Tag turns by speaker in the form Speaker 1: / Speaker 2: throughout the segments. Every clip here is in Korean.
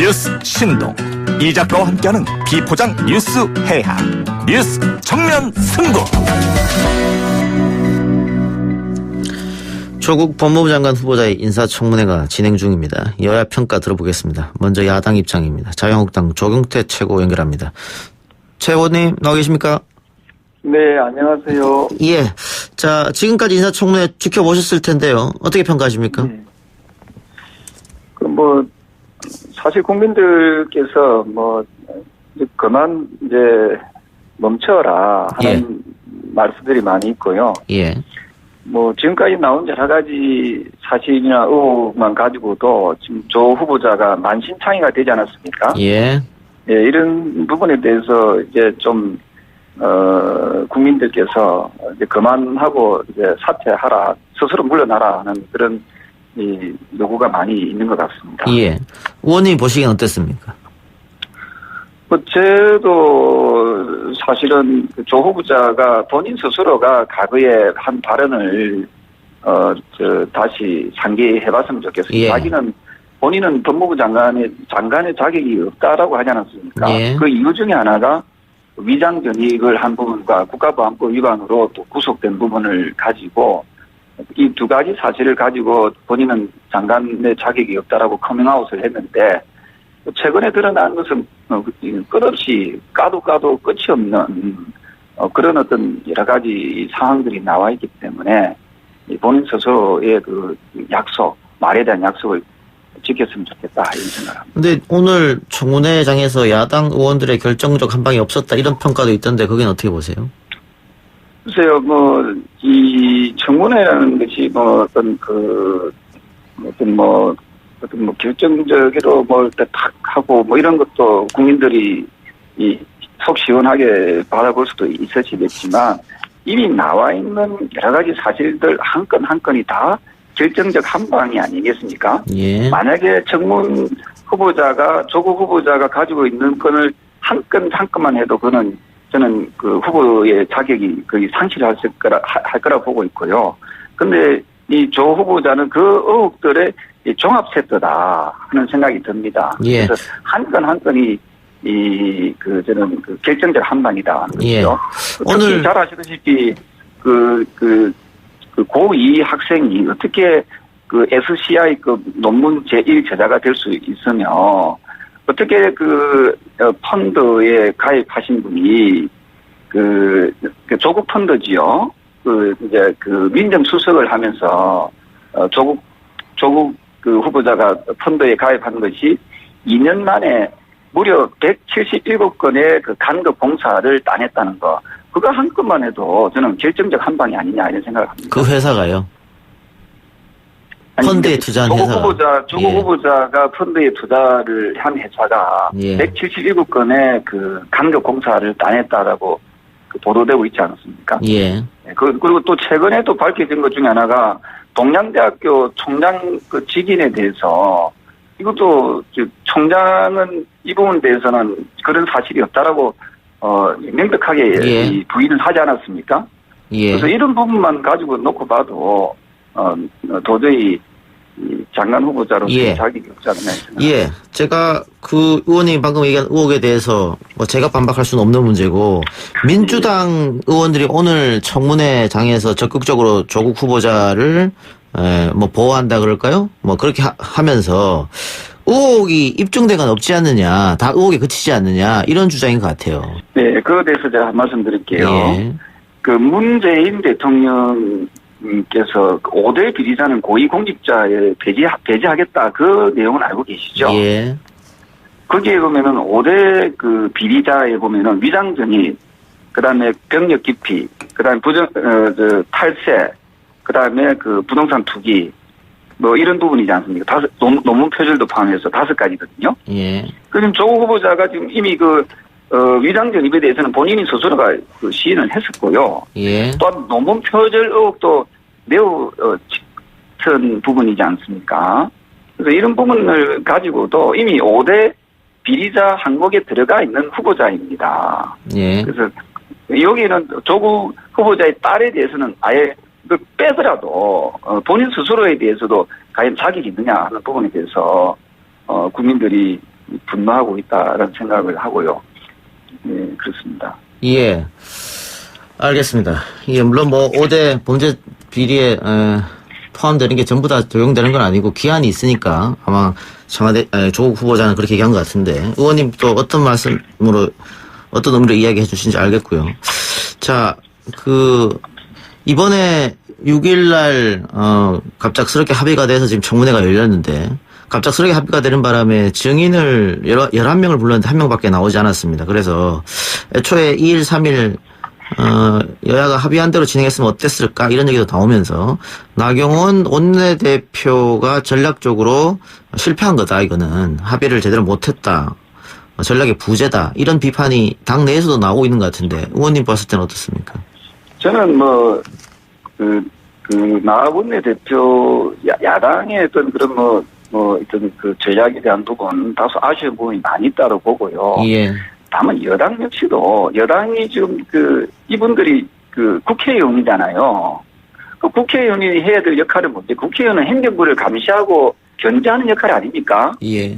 Speaker 1: 뉴스 신동 이 작가와 함께하는 비포장 뉴스 해학 뉴스 정면 승부.
Speaker 2: 조국 법무부 장관 후보자의 인사청문회가 진행 중입니다. 여야 평가 들어보겠습니다. 먼저 야당 입장입니다. 자유한국당 조경태 최고 연결합니다. 최 의원님 나와 계십니까?
Speaker 3: 네, 안녕하세요.
Speaker 2: 예. 자, 지금까지 인사청문회 지켜보셨을 텐데요. 어떻게 평가하십니까?
Speaker 3: 네. 사실 국민들께서 그만 멈춰라 하는 말씀들이 많이 있고요.
Speaker 2: 예.
Speaker 3: 지금까지 나온 여러 가지 사실이나 의혹만 가지고도 지금 조 후보자가 만신창이가 되지 않았습니까?
Speaker 2: 예.
Speaker 3: 예, 이런 부분에 대해서 이제 좀, 국민들께서 이제 그만하고 이제 사퇴하라, 스스로 물러나라 하는 그런 요구가 많이 있는 것 같습니다.
Speaker 2: 예. 의원님 보시기엔 어땠습니까?
Speaker 3: 저도 사실은 조 후보자가 본인 스스로가 과거에 한 발언을 다시 상기해봤으면 좋겠습니다.
Speaker 2: 예.
Speaker 3: 자기는 본인은 법무부 장관의 자격이 없다라고 하지 않았습니까?
Speaker 2: 예.
Speaker 3: 그 이유 중에 하나가 위장 전익을 한 부분과 국가보안법 위반으로 또 구속된 부분을 가지고 이 두 가지 사실을 가지고 본인은 장관의 자격이 없다라고 커밍아웃을 했는데 최근에 드러난 것은 끝없이 까도 끝이 없는 그런 어떤 여러 가지 상황들이 나와 있기 때문에 본인 스스로의 그 약속, 말에 대한 약속을 지켰으면 좋겠다 이런 생각합니다.
Speaker 2: 근데 오늘 청문회장에서 야당 의원들의 결정적 한방이 없었다 이런 평가도 있던데 그건 어떻게 보세요?
Speaker 3: 글쎄요, 이 청문회라는 것이 결정적으로 탁 하고 이런 것도 국민들이 속 시원하게 바라볼 수도 있으시겠지만 이미 나와 있는 여러 가지 사실들 한 건 한 건이 다 결정적 한방이 아니겠습니까?
Speaker 2: 예. 만약에
Speaker 3: 청문 후보자가 조국 후보자가 가지고 있는 건을 한 건 한 건만 해도 그는 저는 그 후보의 자격이 거의 상실할 거라 보고 있고요. 근데 이 조 후보자는 그 의혹들의 종합 세트다 하는 생각이 듭니다.
Speaker 2: 예.
Speaker 3: 그래서 한 건 한 건이 저는 결정적 한방이다 하는
Speaker 2: 예.
Speaker 3: 거죠.
Speaker 2: 오늘
Speaker 3: 잘 아시다시피 고2 학생이 어떻게 그 SCI급 논문 제1 제자가 될 수 있으며 어떻게 펀드에 가입하신 분이 조국 펀드지요. 민정 수석을 하면서 조국 후보자가 펀드에 가입한 것이 2년 만에 무려 177건의 간급 공사를 따냈다는 거. 그거 한 건만 해도 저는 결정적 한방이 아니냐 이런 생각을 합니다.
Speaker 2: 그 회사가요? 펀드에 투자한 회사가.
Speaker 3: 조국 후보자가 펀드에 투자를 한 회사가 177건의 간급 공사를 따냈다라고 보도되고 있지 않았습니까?
Speaker 2: 예.
Speaker 3: 그리고 또 최근에 또 밝혀진 것 중에 하나가 동양대학교 총장 직인에 대해서 이것도 총장은 이 부분에 대해서는 그런 사실이 없다라고 명백하게 부인을 하지 않았습니까?
Speaker 2: 예.
Speaker 3: 그래서 이런 부분만 가지고 놓고 봐도 도저히 장관 후보자로서의 자격이 없지 않나 생각합니다.
Speaker 2: 예. 제가 그 의원님이 방금 얘기한 의혹에 대해서 제가 반박할 수는 없는 문제고 민주당 의원들이 오늘 청문회장에서 적극적으로 조국 후보자를 보호한다 그럴까요? 그렇게 하면서 의혹이 입증된 건 없지 않느냐, 다 의혹에 그치지 않느냐 이런 주장인 것 같아요.
Speaker 3: 네, 그거에 대해서 제가 한 말씀 드릴게요.
Speaker 2: 예.
Speaker 3: 문재인 대통령께서 5대 비리자는 고위공직자에 배제하겠다 그 내용은 알고 계시죠?
Speaker 2: 예.
Speaker 3: 거기에 보면은 5대 비리자에 보면은 위장전입, 그다음에 병력 기피, 그다음에 탈세, 그다음에 부동산 투기, 이런 부분이지 않습니까? 논문 표절도 포함해서 5가지거든요.
Speaker 2: 예.
Speaker 3: 그럼 조국 후보자가 지금 이미 위장 전입에 대해서는 본인이 스스로가 시인을 했었고요.
Speaker 2: 예.
Speaker 3: 또한 논문 표절 의혹도 매우 짙은 부분이지 않습니까? 그래서 이런 부분을 가지고도 이미 5대 비리자 항목에 들어가 있는 후보자입니다.
Speaker 2: 예.
Speaker 3: 그래서 여기는 조국 후보자의 딸에 대해서는 아예 빼더라도 본인 스스로에 대해서도 과연 자격이 있느냐 하는 부분에 대해서 국민들이 분노하고 있다라는 생각을 하고요. 네, 그렇습니다.
Speaker 2: 예. 알겠습니다. 예, 물론 뭐 5대 범죄 비리에 포함되는 게 전부 다 적용되는 건 아니고 기한이 있으니까 아마 청와대 조국 후보자는 그렇게 얘기한 것 같은데 의원님 또 어떤 말씀으로 어떤 의미로 이야기해 주신지 알겠고요. 자, 이번에 6일날 갑작스럽게 합의가 돼서 지금 청문회가 열렸는데 갑작스럽게 합의가 되는 바람에 증인을 11명을 불렀는데 1명밖에 나오지 않았습니다. 그래서 애초에 2일, 3일 여야가 합의한 대로 진행했으면 어땠을까 이런 얘기도 나오면서 나경원 원내대표가 전략적으로 실패한 거다. 이거는 합의를 제대로 못했다. 전략의 부재다. 이런 비판이 당 내에서도 나오고 있는 것 같은데 의원님 봤을 때는 어떻습니까?
Speaker 3: 저는 나 원내대표 야당의 어떤 그런 어떤 그 전략에 대한 부분 다소 아쉬운 부분이 많이 있다고 보고요.
Speaker 2: 예.
Speaker 3: 다만 여당 역시도 여당이 지금 이분들이 국회의원이잖아요. 그 국회의원이 해야 될 역할은 뭔데? 국회의원은 행정부를 감시하고 견제하는 역할 아닙니까?
Speaker 2: 예.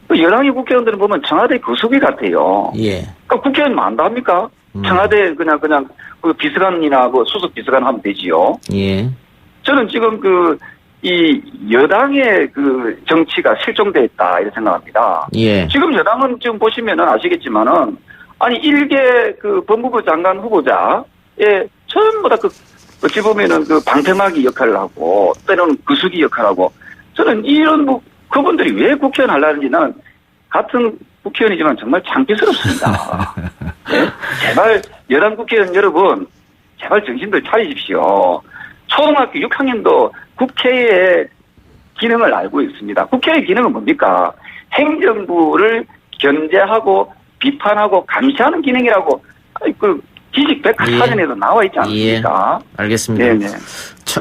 Speaker 3: 그 여당의 국회의원들은 보면 청와대 구수비 같아요.
Speaker 2: 예.
Speaker 3: 그 국회의원 만다 합니까? 청와대 그냥 그 비서관이나 수석 비서관 하면 되지요.
Speaker 2: 예.
Speaker 3: 저는 지금 이 여당의 정치가 실종돼 있다 이렇게 생각합니다.
Speaker 2: 예.
Speaker 3: 지금 여당은 지금 보시면은 아시겠지만은 아니 일개 법무부 장관 후보자의 전부 다 어찌 보면은 방패막이 역할을 하고 때로는 구수기 역할을 하고 저는 이런 그분들이 왜 국회의원 하려는지 나는 같은 국회의원이지만 정말 창피스럽습니다. 네? 제발 여당 국회의원 여러분 제발 정신들 차리십시오. 초등학교 6학년도 국회의 기능을 알고 있습니다. 국회의 기능은 뭡니까? 행정부를 견제하고 비판하고 감시하는 기능이라고 지식 백과사전에도 나와 있지 않습니까?
Speaker 2: 예. 알겠습니다.
Speaker 3: 네네.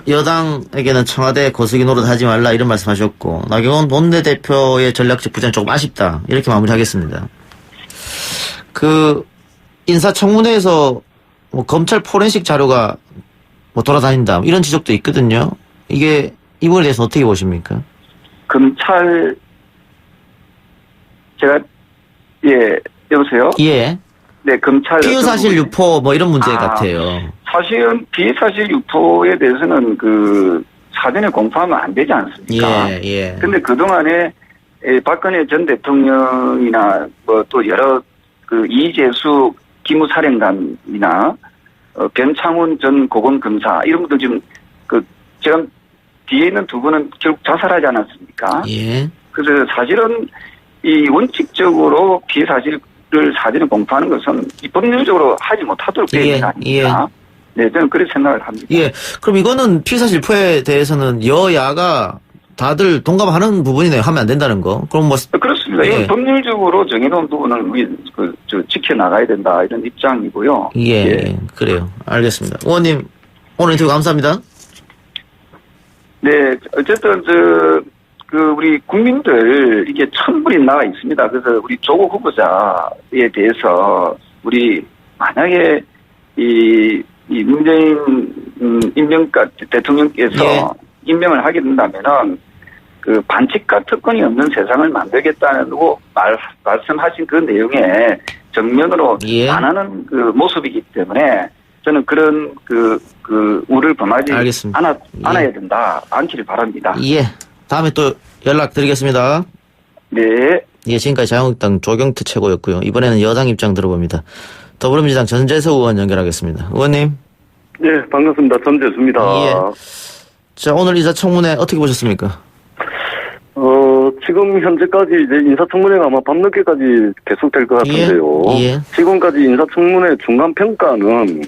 Speaker 2: 여당에게는 청와대 거스기 노릇 하지 말라 이런 말씀하셨고 나경원 원내대표의 전략적 부재는 조금 아쉽다 이렇게 마무리하겠습니다. 인사청문회에서 검찰 포렌식 자료가 돌아다닌다 이런 지적도 있거든요. 이 부분에 대해서 어떻게 보십니까?
Speaker 3: 검찰 여보세요?
Speaker 2: 예.
Speaker 3: 네, 검찰
Speaker 2: 피의사실 유포 이런 문제 같아요.
Speaker 3: 사실은 피의사실 유포에 대해서는 사전에 공표하면 안 되지 않습니까?
Speaker 2: 예, 예.
Speaker 3: 근데 그동안에 박근혜 전 대통령이나 또 여러 이재수 기무사령관이나 변창훈 전 고검검사 이런 분들 지금 지금 뒤에 있는 두 분은 결국 자살하지 않았습니까?
Speaker 2: 예.
Speaker 3: 그래서 사실은 이 원칙적으로 피해 사실을 사전에 공표하는 것은 법률적으로 하지 못하도록 되어 있는 거 아닙니까? 네, 저는 그렇게 생각을 합니다.
Speaker 2: 예. 그럼 이거는 피의사실 유포에 대해서는 여야가 다들 동감하는 부분이네요. 하면 안 된다는 거. 그럼
Speaker 3: 그렇습니다. 이건 법률적으로 정해놓은 부분을 지켜나가야 된다 이런 입장이고요.
Speaker 2: 예. 그래요. 알겠습니다. 의원님 오늘 인터뷰 감사합니다.
Speaker 3: 네, 어쨌든 우리 국민들 이게 천불이 나와 있습니다. 그래서 우리 조국 후보자에 대해서 우리 만약에 이 문재인 대통령께서 임명을 하게 된다면은 반칙과 특권이 없는 세상을 만들겠다고 말씀하신 그 내용에 정면으로 반하는 모습이기 때문에 저는 그런 우를 범하지 않아야 된다. 않기를 바랍니다.
Speaker 2: 예. 다음에 또 연락드리겠습니다.
Speaker 3: 네.
Speaker 2: 예, 지금까지 자유한국당 조경태 최고였고요. 이번에는 여당 입장 들어봅니다. 더불어민주당 전재수 의원 연결하겠습니다. 의원님.
Speaker 4: 네, 반갑습니다. 전재수입니다.
Speaker 2: 예. 자, 오늘 인사청문회 어떻게 보셨습니까?
Speaker 4: 지금 현재까지 이제 인사청문회가 아마 밤늦게까지 계속될 것 같은데요.
Speaker 2: 예.
Speaker 4: 지금까지 인사청문회 중간평가는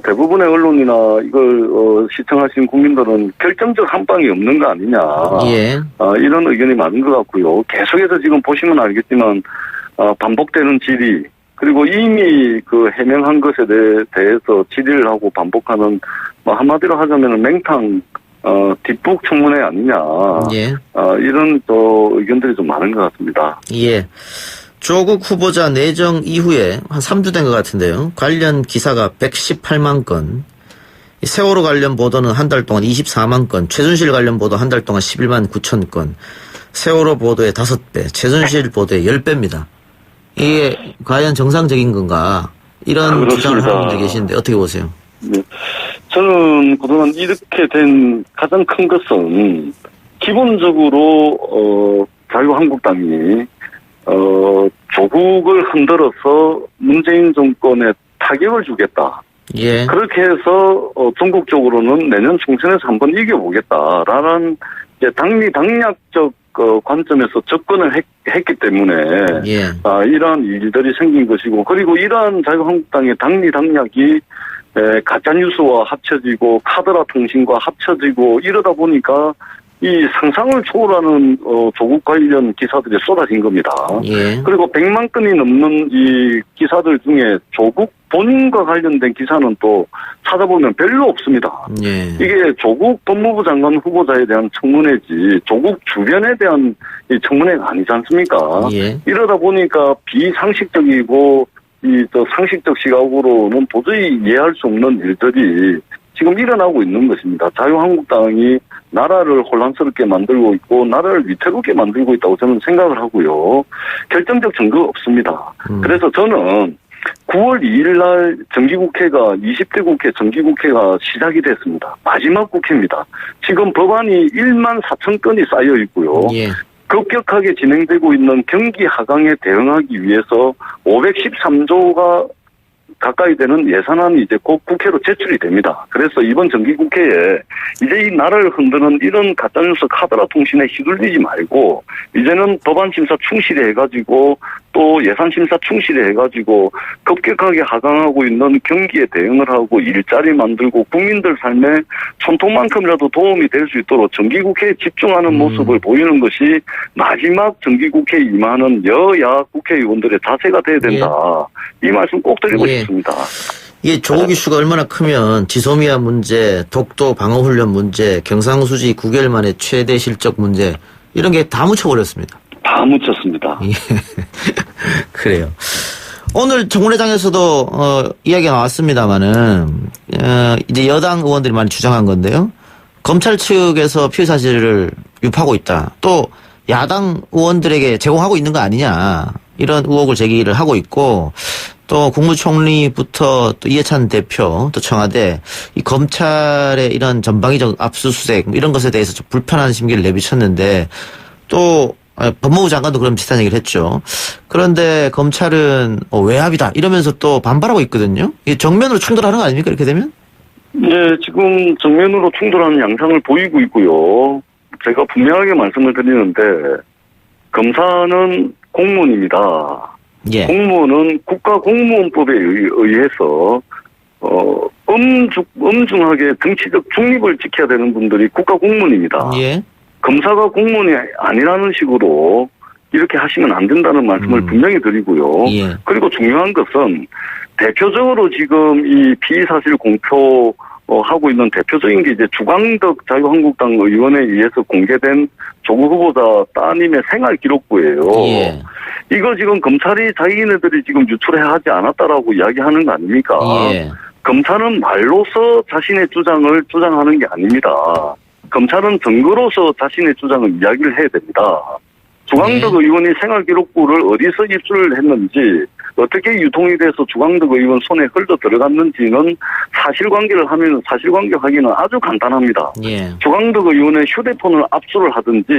Speaker 4: 대부분의 언론이나 이걸 시청하신 국민들은 결정적 한방이 없는 거 아니냐.
Speaker 2: 예.
Speaker 4: 이런 의견이 많은 것 같고요. 계속해서 지금 보시면 알겠지만 반복되는 질의 그리고 이미 해명한 것에 대해서 질의를 하고 반복하는 한마디로 하자면 맹탕 뒷북 청문회 아니냐.
Speaker 2: 예.
Speaker 4: 이런 또 의견들이 좀 많은 것 같습니다.
Speaker 2: 예. 조국 후보자 내정 이후에 한 3주 된 것 같은데요. 관련 기사가 118만 건, 세월호 관련 보도는 한 달 동안 24만 건, 최순실 관련 보도 한 달 동안 11만 9천 건, 세월호 보도의 5배, 최순실 보도의 10배입니다. 이게 과연 정상적인 건가? 이런
Speaker 4: 그렇습니다.
Speaker 2: 주장을 하는 분들이 계시는데 어떻게 보세요?
Speaker 4: 네. 저는 그동안 이렇게 된 가장 큰 것은 기본적으로 자유한국당이 조국을 흔들어서 문재인 정권에 타격을 주겠다.
Speaker 2: 예.
Speaker 4: 그렇게 해서 전국적으로는 내년 총선에서 한번 이겨보겠다라는 이제 당리당략적 관점에서 접근을 했기 때문에
Speaker 2: 예.
Speaker 4: 이러한 일들이 생긴 것이고, 그리고 이러한 자유한국당의 당리당략이 가짜뉴스와 합쳐지고 카더라 통신과 합쳐지고 이러다 보니까 이 상상을 초월하는 조국 관련 기사들이 쏟아진 겁니다.
Speaker 2: 예.
Speaker 4: 그리고 100만 건이 넘는 이 기사들 중에 조국 본인과 관련된 기사는 또 찾아보면 별로 없습니다.
Speaker 2: 예.
Speaker 4: 이게 조국 법무부 장관 후보자에 대한 청문회지 조국 주변에 대한 이 청문회가 아니지 않습니까?
Speaker 2: 예.
Speaker 4: 이러다 보니까 비상식적이고 또 상식적 시각으로는 도저히 이해할 수 없는 일들이 지금 일어나고 있는 것입니다. 자유한국당이 나라를 혼란스럽게 만들고 있고 나라를 위태롭게 만들고 있다고 저는 생각을 하고요. 결정적 증거가 없습니다. 그래서 저는 9월 2일 날 정기국회가 20대 국회 정기국회가 시작이 됐습니다. 마지막 국회입니다. 지금 법안이 1만 4천 건이 쌓여 있고요.
Speaker 2: 예.
Speaker 4: 급격하게 진행되고 있는 경기 하강에 대응하기 위해서 513조가 가까이 되는 예산안이 이제 곧 국회로 제출이 됩니다. 그래서 이번 정기국회에 이제 이 나라를 흔드는 이런 가짜뉴스 카더라 통신에 휘둘리지 말고 이제는 법안 심사 충실히 해가지고 또 예산 심사 충실히 해가지고 급격하게 하강하고 있는 경기에 대응을 하고 일자리 만들고 국민들 삶에 손톱만큼이라도 도움이 될 수 있도록 정기국회에 집중하는 모습을 보이는 것이 마지막 정기국회에 임하는 여야 국회의원들의 자세가 돼야 된다. 이 말씀 꼭 드리고
Speaker 2: 예.
Speaker 4: 싶습니다.
Speaker 2: 이게 조국 이슈가 얼마나 크면 지소미아 문제, 독도 방어훈련 문제, 경상수지 9개월 만에 최대 실적 문제 이런 게 다 묻혀버렸습니다.
Speaker 4: 다 묻혔습니다.
Speaker 2: 예. 그래요. 오늘 정문회장에서도 이야기가 나왔습니다마는 이제 여당 의원들이 많이 주장한 건데요. 검찰 측에서 피의 사실을 유포하고 있다. 또 야당 의원들에게 제공하고 있는 거 아니냐. 이런 의혹을 제기를 하고 있고 또 국무총리부터 또 이해찬 대표 또 청와대 이 검찰의 이런 전방위적 압수수색 이런 것에 대해서 좀 불편한 심기를 내비쳤는데 또 법무부 장관도 그런 비슷한 얘기를 했죠. 그런데 검찰은 외압이다 이러면서 또 반발하고 있거든요. 이게 정면으로 충돌하는 거 아닙니까 이렇게 되면?
Speaker 4: 네, 지금 정면으로 충돌하는 양상을 보이고 있고요. 제가 분명하게 말씀을 드리는데 검사는 공무원입니다.
Speaker 2: 예.
Speaker 4: 공무원은 국가공무원법에 의해서 엄중하게 정치적 중립을 지켜야 되는 분들이 국가공무원입니다.
Speaker 2: 예.
Speaker 4: 검사가 공무원이 아니라는 식으로 이렇게 하시면 안 된다는 말씀을 분명히 드리고요.
Speaker 2: 예.
Speaker 4: 그리고 중요한 것은 대표적으로 지금 이 피의사실 공표하고 있는 대표적인 게 이제 주광덕 자유한국당 의원에 의해서 공개된 조국 후보자 따님의 생활 기록부예요.
Speaker 2: 예.
Speaker 4: 이거 지금 검찰이 자기네들이 지금 유출해야 하지 않았다라고 이야기하는 거 아닙니까?
Speaker 2: 예.
Speaker 4: 검찰은 말로서 자신의 주장을 주장하는 게 아닙니다. 검찰은 증거로서 자신의 주장을 이야기를 해야 됩니다. 주광덕 의원이 생활기록부를 어디서 입수를 했는지 어떻게 유통이 돼서 주광덕 의원 손에 흘러 들어갔는지는 사실관계를 하면 사실관계 확인은 아주 간단합니다.
Speaker 2: 예.
Speaker 4: 주광덕 의원의 휴대폰을 압수를 하든지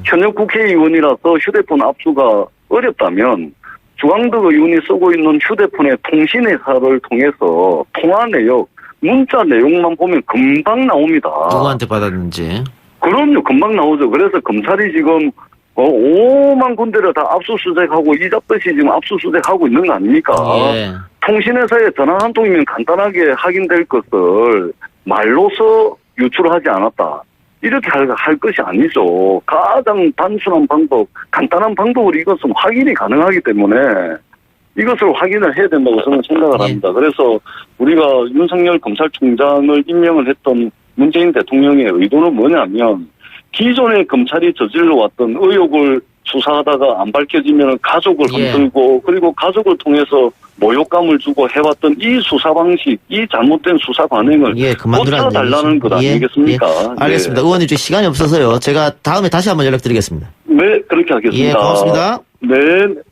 Speaker 4: 현역 국회의원이라서 휴대폰 압수가 어렵다면 주광덕 의원이 쓰고 있는 휴대폰의 통신회사를 통해서 통화 내역, 문자 내용만 보면 금방 나옵니다.
Speaker 2: 누구한테 받았는지.
Speaker 4: 그럼요. 금방 나오죠. 그래서 검찰이 지금 5만 군데를 다 압수수색하고 이잡듯이 지금 압수수색하고 있는 거 아닙니까?
Speaker 2: 예.
Speaker 4: 통신회사에 전화 한 통이면 간단하게 확인될 것을 말로서 유출하지 않았다. 이렇게 할 것이 아니죠. 가장 단순한 방법, 간단한 방법으로 이것은 확인이 가능하기 때문에 이것을 확인을 해야 된다고 저는 생각을 합니다. 그래서 우리가 윤석열 검찰총장을 임명을 했던 문재인 대통령의 의도는 뭐냐면 기존의 검찰이 저질러 왔던 의혹을 수사하다가 안 밝혀지면 가족을
Speaker 2: 예.
Speaker 4: 흔들고 그리고 가족을 통해서 모욕감을 주고 해왔던 이 수사 방식, 이 잘못된 수사 관행을
Speaker 2: 예, 그만두라는
Speaker 4: 고쳐달라는 것
Speaker 2: 얘기죠.
Speaker 4: 아니겠습니까?
Speaker 2: 예. 알겠습니다.
Speaker 4: 네.
Speaker 2: 의원님, 저 시간이 없어서 제가 다음에 다시 한번 연락드리겠습니다.
Speaker 4: 네, 그렇게 하겠습니다.
Speaker 2: 예, 고맙습니다.
Speaker 4: 네.